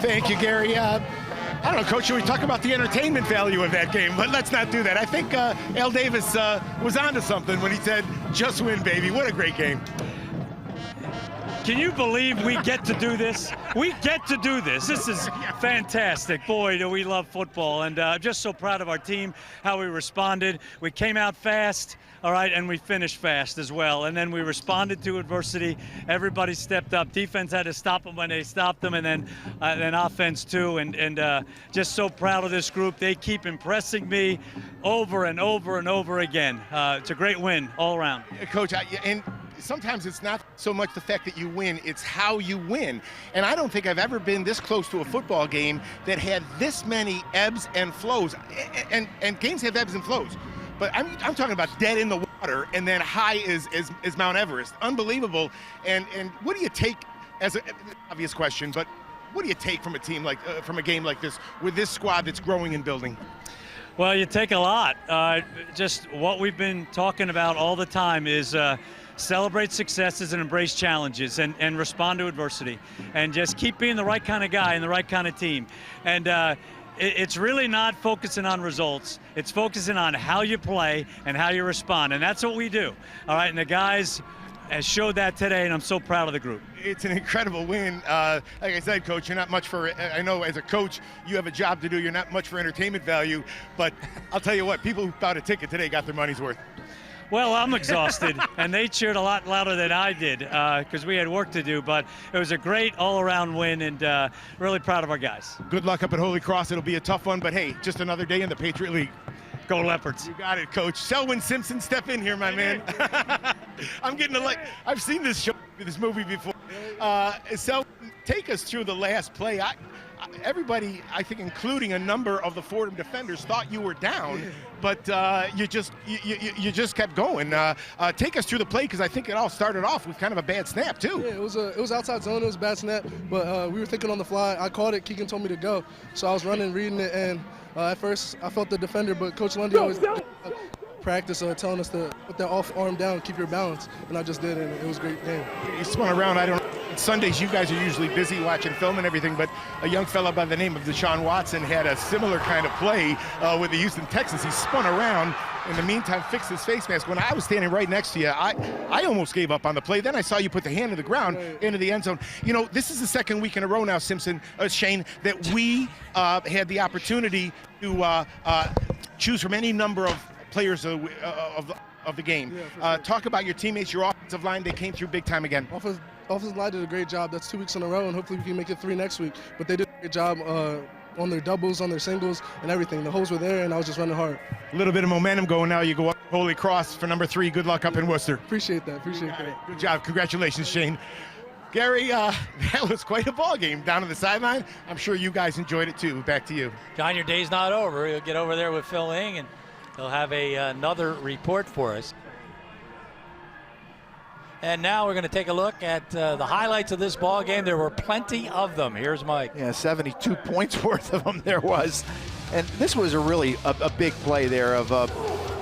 Thank you, Gary. I don't know, Coach, should we talk about the entertainment value of that game? But let's not do that. I think Al Davis was onto something when he said, just win, baby. What a great game. Can you believe we get to do this? We get to do this. This is fantastic. Boy, do we love football. And I'm just so proud of our team, how we responded. We came out fast, all right, and we finished fast as well. And then we responded to adversity. Everybody stepped up. Defense had to stop them when they stopped them, and then offense too. And just so proud of this group. They keep impressing me over and over and over again. It's a great win all around. Coach, and sometimes it's not so much the fact that you win, it's how you win. And I don't think I've ever been this close to a football game that had this many ebbs and flows. And games have ebbs and flows. But I'm talking about dead in the water and then high is Mount Everest. Unbelievable. And what do you take, as an obvious question, but what do you take from a team like from a game like this with this squad that's growing and building? Well, you take a lot. Just what we've been talking about all the time is celebrate successes and embrace challenges and respond to adversity. And just keep being the right kind of guy and the right kind of team. And it's really not focusing on results. It's focusing on how you play and how you respond. And that's what we do. All right, and the guys showed that today, and I'm so proud of the group. It's an incredible win. Like I said, Coach, you're not much for, I know as a coach, you have a job to do. You're not much for entertainment value. But I'll tell you what, people who bought a ticket today got their money's worth. Well, I'm exhausted, and they cheered a lot louder than I did because we had work to do. But it was a great all-around win, and really proud of our guys. Good luck up at Holy Cross. It'll be a tough one, but hey, just another day in the Patriot League. Go Leopards. You got it, Coach. Selwyn Simpson, step in here, my man. I'm getting to I've seen this movie before. Selwyn, take us through the last play. Everybody, I think, including a number of the Fordham defenders, thought you were down, but you just kept going. Take us through the play, because I think it all started off with kind of a bad snap too. Yeah, it was outside zone. It was a bad snap, but we were thinking on the fly. I called it. Keegan told me to go, so I was running, reading it, and at first I felt the defender, but Coach Lundy always practice telling us to put that off arm down, keep your balance, and I just did, and it was a great game. You spun around. I don't. Sundays, you guys are usually busy watching film and everything, but a young fella by the name of Deshaun Watson had a similar kind of play with the Houston Texans. He spun around, in the meantime fixed his face mask. When I was standing right next to you, I almost gave up on the play. Then I saw you put the hand to the ground into the end zone. You know, this is the second week in a row now, Shane, that we had the opportunity to choose from any number of players of the game. Yeah, sure. Talk about your teammates, your offensive line. They came through big time again. Offensive line did a great job. That's 2 weeks in a row, and hopefully we can make it 3 next week. But they did a great job on their doubles, on their singles, and everything. The holes were there, and I was just running hard. A little bit of momentum going now. You go up Holy Cross for number 3. Good luck up in Worcester. Appreciate that. Good job. Congratulations, Shane. Gary, that was quite a ball game down on the sideline. I'm sure you guys enjoyed it too. Back to you. John, your day's not over. You'll get over there with Phil Ing, and he'll have another report for us. And now we're going to take a look at the highlights of this ball game. There were plenty of them. Here's Mike. Yeah, 72 points worth of them there was. And this was a big play there of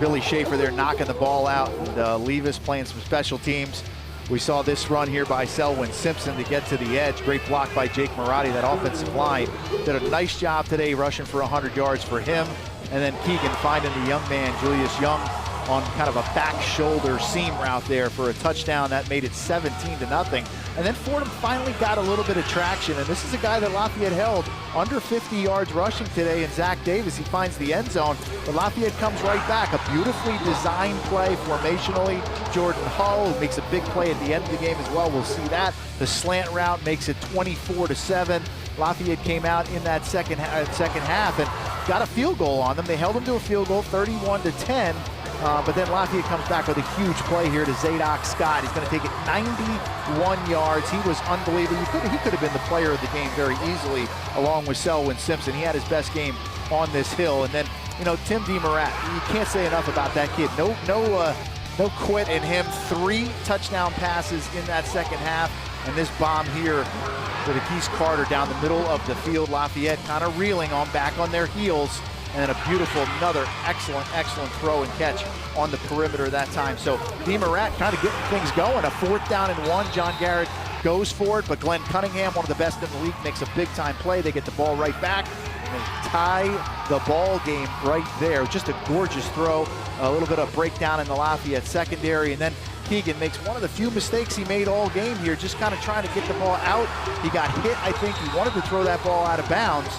Billy Schaefer there knocking the ball out, and Levis playing some special teams. We saw this run here by Selwyn Simpson to get to the edge. Great block by Jake Marotti. That offensive line did a nice job today rushing for 100 yards for him. And then Keegan finding the young man, Julius Young, on kind of a back shoulder seam route there for a touchdown. That made it 17-0. And then Fordham finally got a little bit of traction. And this is a guy that Lafayette held under 50 yards rushing today. And Zach Davis, he finds the end zone. But Lafayette comes right back. A beautifully designed play formationally. Jordan Hull makes a big play at the end of the game as well. We'll see that. The slant route makes it 24-7. Lafayette came out in that second half and got a field goal on them. They held them to a field goal, 31-10. But then Lafayette comes back with a huge play here to Zadok Scott. He's going to take it 91 yards. He was unbelievable. He could have been the player of the game very easily, along with Selwyn Simpson. He had his best game on this hill. And then, you know, Tim DeMarat, you can't say enough about that kid. No quit in him. 3 touchdown passes in that second half. And this bomb here to Keith Carter down the middle of the field. Lafayette kind of reeling back on their heels. And then a beautiful, another excellent throw and catch on the perimeter that time. So DeMarat kind of getting things going. A 4th down and 1. John Garrett goes for it, but Glenn Cunningham, one of the best in the league, makes a big-time play. They get the ball right back, and they tie the ball game right there. Just a gorgeous throw, a little bit of breakdown in the Lafayette secondary, and then Keegan makes one of the few mistakes he made all game here, just kind of trying to get the ball out. He got hit, I think. He wanted to throw that ball out of bounds,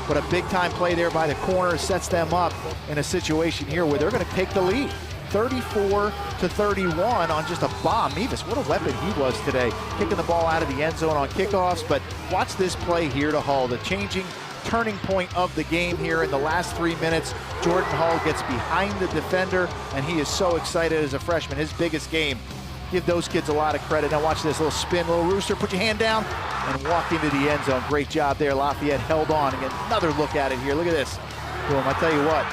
but a big-time play there by the corner sets them up in a situation here where they're going to take the lead. 34-31 on just a bomb. Mevis, what a weapon he was today, kicking the ball out of the end zone on kickoffs. But watch this play here to Hull, the changing turning point of the game here in the last 3 minutes. Jordan Hull gets behind the defender, and he is so excited as a freshman, his biggest game. Give those kids a lot of credit. Now watch this little spin, little rooster, put your hand down, and walk into the end zone. Great job there. Lafayette held on. Again, another look at it here. Look at this. Boom, I tell you what,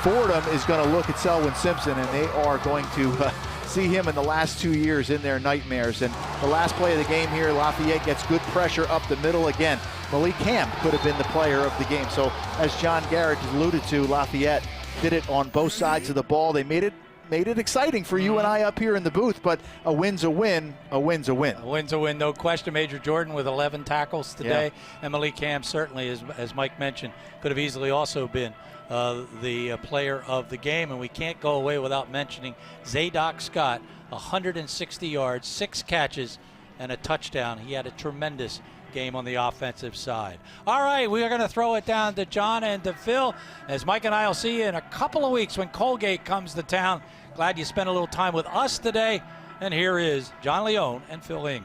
Fordham is going to look at Selwyn Simpson, and they are going to see him in the last 2 years in their nightmares. And the last play of the game here, Lafayette gets good pressure up the middle again. Malik Ham could have been the player of the game. So as John Garrett alluded to, Lafayette did it on both sides of the ball. They made it exciting for you and I up here in the booth, but a win's a win, a win's a win. A win's a win, no question. Major Jordan with 11 tackles today, and Malik Ham certainly, as Mike mentioned, could have easily also been the player of the game. And we can't go away without mentioning Zadok Scott, 160 yards, 6 catches, and a touchdown. He had a tremendous game on the offensive side. All right, we are going to throw it down to John and to Phil, as Mike and I will see you in a couple of weeks when Colgate comes to town. Glad you spent a little time with us today. And here is John Leone and Phil Ing.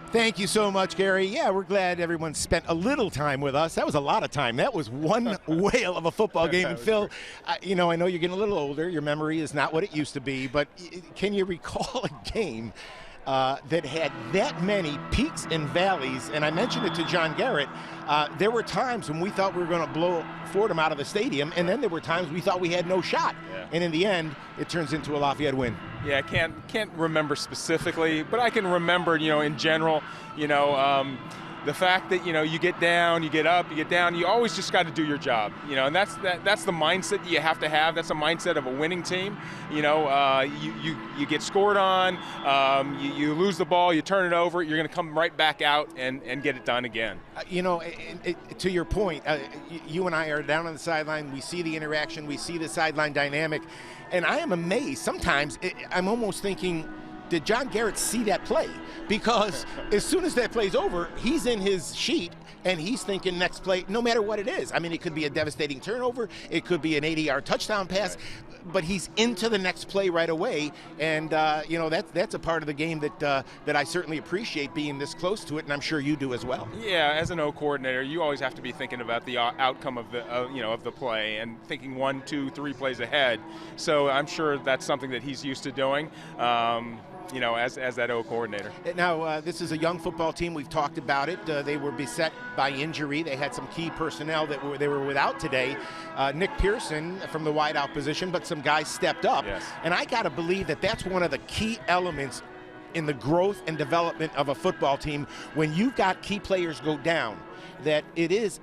Thank you so much, Gary. Yeah, we're glad everyone spent a little time with us. That was a lot of time. That was one whale of a football game. And Phil, I know you're getting a little older. Your memory is not what it used to be, but can you recall a game that had that many peaks and valleys? And I mentioned it to John Garrett. There were times when we thought we were going to blow Fordham out of the stadium, and then there were times we thought we had no shot. Yeah. And in the end, it turns into a Lafayette win. Yeah, I can't remember specifically, but I can remember, in general, the fact that, you get down, you get up, you get down, you always just got to do your job, and that's the mindset that you have to have. That's the mindset of a winning team. You get scored on, you lose the ball, you turn it over, you're going to come right back out and get it done again. To your point, you and I are down on the sideline. We see the interaction, we see the sideline dynamic, and I am amazed. Sometimes I'm almost thinking, did John Garrett see that play? Because as soon as that play's over, he's in his sheet and he's thinking next play, no matter what it is. I mean, it could be a devastating turnover, it could be an 80-yard touchdown pass, but he's into the next play right away. And that's a part of the game that I certainly appreciate, being this close to it, and I'm sure you do as well. Yeah, as an O coordinator, you always have to be thinking about the outcome of the play and thinking 1, 2, 3 plays ahead. So I'm sure that's something that he's used to doing. As that O coordinator. Now, this is a young football team. We've talked about it. They were beset by injury. They had some key personnel that they were without today. Nick Pearson from the wideout position, but some guys stepped up. Yes. And I got to believe that that's one of the key elements in the growth and development of a football team. When you've got key players go down, that it is,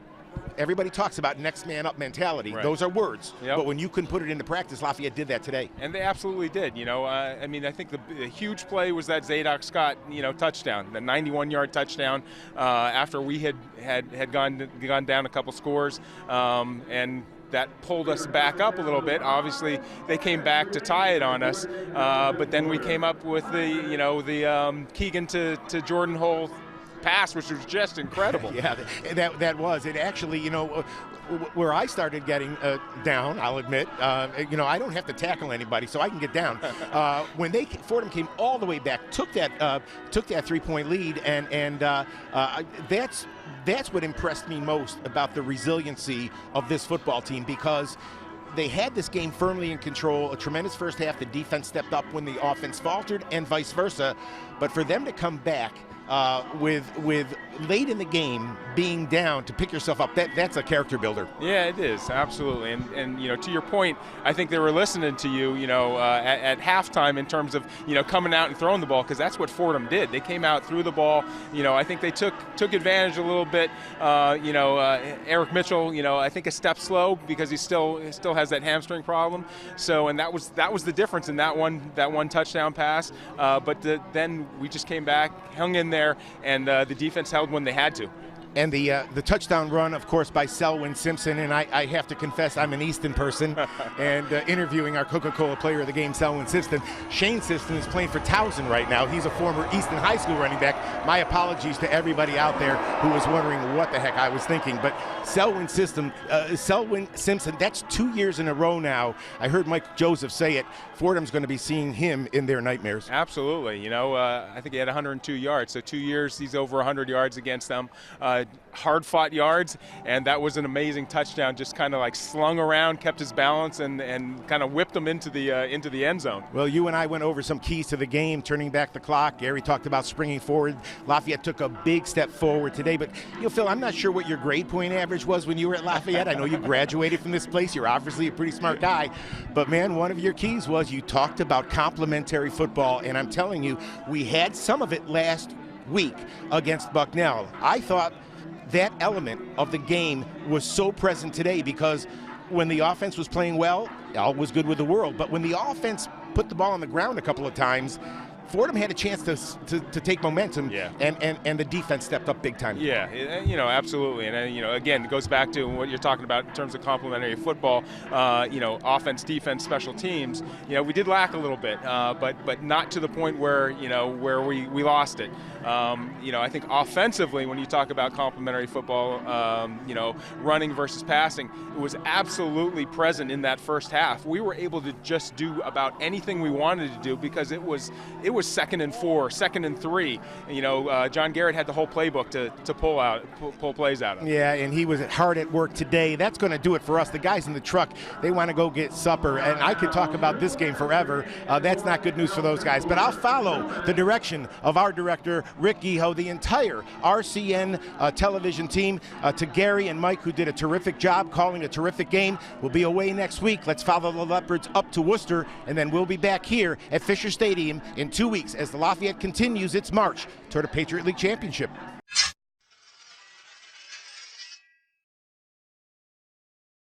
everybody talks about next man up mentality. Right. Those are words. Yep. But when you can put it into practice, Lafayette did that today. And they absolutely did. I think the huge play was that Zadok Scott, touchdown, the 91-yard touchdown after we had gone down a couple scores, and that pulled us back up a little bit. Obviously, they came back to tie it on us, but then we came up with the Keegan to Jordan Hull pass, which was just incredible. Yeah, that was it. Actually, where I started getting down, I'll admit, I don't have to tackle anybody, so I can get down. When Fordham came all the way back, took that 3-point lead, and that's what impressed me most about the resiliency of this football team, because they had this game firmly in control, a tremendous first half. The defense stepped up when the offense faltered, and vice versa. But for them to come back with late in the game being down to pick yourself up, that's a character builder. Yeah, it is, absolutely. And you know, to your point, I think they were listening to you, you know, at halftime in terms of, you know, coming out and throwing the ball, because that's what Fordham did. They came out, threw the ball. You know, I think they took advantage a little bit. You know, Eric Mitchell, you know, I think a step slow because he still has that hamstring problem. So, and that was the difference in that one touchdown pass. But then we just came back, hung in there, and the defense held when they had to. And the touchdown run, of course, by Selwyn Simpson. And I have to confess, I'm an Easton person. And interviewing our Coca-Cola player of the game, Selwyn Simpson. Shane Simpson is playing for Towson right now. He's a former Easton High School running back. My apologies to everybody out there who was wondering what the heck I was thinking. But Selwyn Simpson, that's 2 years in a row now. I heard Mike Joseph say it. Fordham's going to be seeing him in their nightmares. Absolutely. You know, I think he had 102 yards. So 2 years, he's over 100 yards against them. Hard-fought yards, and that was an amazing touchdown. Just kind of like slung around, kept his balance, and kind of whipped him into the end zone. Well, you and I went over some keys to the game, turning back the clock. Gary talked about springing forward. Lafayette took a big step forward today. But, you know, Phil, I'm not sure what your grade point average was when you were at Lafayette. I know you graduated from this place. You're obviously a pretty smart guy. But, man, one of your keys was you talked about complementary football, and I'm telling you, we had some of it last week against Bucknell. I thought that element of the game was so present today because when the offense was playing well, all was good with the world. But when the offense put the ball on the ground a couple of times, Fordham had a chance to take momentum, yeah. and the defense stepped up big time. Yeah, you know, absolutely. And, you know, again, it goes back to what you're talking about in terms of complementary football, you know, offense, defense, special teams. You know, we did lack a little bit, but not to the point where, you know, where we lost it. You know, I think offensively, when you talk about complementary football, you know, running versus passing, it was absolutely present in that first half. We were able to just do about anything we wanted to do because it was 2nd and 4, 2nd and 3. You know, John Garrett had the whole playbook to pull plays out of. Yeah, and he was hard at work today. That's going to do it for us. The guys in the truck, they want to go get supper, and I could talk about this game forever. That's not good news for those guys. But I'll follow the direction of our director, Rick Geho, the entire RCN television team, to Gary and Mike, who did a terrific job calling a terrific game. We'll be away next week. Let's follow the Leopards up to Worcester, and then we'll be back here at Fisher Stadium in 2 weeks as the Lafayette continues its march toward a Patriot League championship.